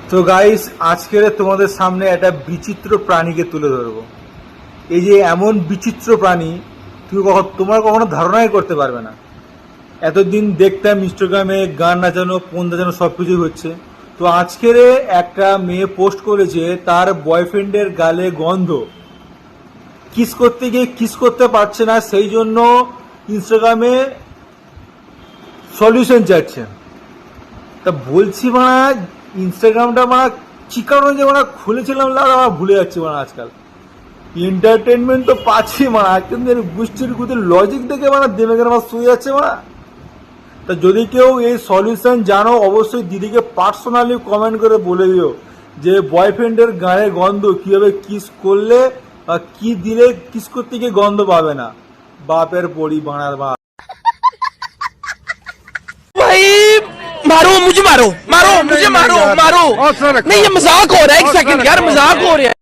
তো গাইস, আজকে তোমাদের সামনে একটা বিচিত্র প্রাণীকে তুলে ধরবো। এই যে এমন বিচিত্র প্রাণী তোমরা কখনো ধারণাই করতে পারবে না। এতদিন দেখতাম ইনস্টাগ্রামে গান নাচানো, ফোন নাচানো সব কিছুই হচ্ছে। তো আজকের একটা মেয়ে পোস্ট করেছে তার বয়ফ্রেন্ডের গালে গন্ধ, কিস করতে গিয়ে কিস করতে পারছে না, সেই জন্য ইনস্টাগ্রামে সলিউশন চাচ্ছে। তা বলছি মানা, ইনস্টাগ্রামটা মানা চিকানো যে মানা খুলেছিলাম, ভুলে যাচ্ছি মানা আজকাল। এন্টারটেনমেন্ট তো পাচ্ছি মানা, কিন্তু গোষ্ঠীর গুদের লজিক দেখে মানা দেমেকের আমার শুয়ে যাচ্ছে মানা। তা যদি কেউ এই সলিউশন জানো, অবশ্যই দিদিকে পার্সোনালি কমেন্ট করে বলে দিও যে বয়ফ্রেন্ডের গায়ে গন্ধ কিভাবে কিস করলে বা কি দিলে কিস করতে গিয়ে গন্ধ পাবে না। বাপের পরি বানার বাপ। भाई मारो मुझे, मारो मारो मुझे, मारो मारो। नहीं, ये मजाक हो रहा है, एक सेकंड यार, मजाक हो रहा है।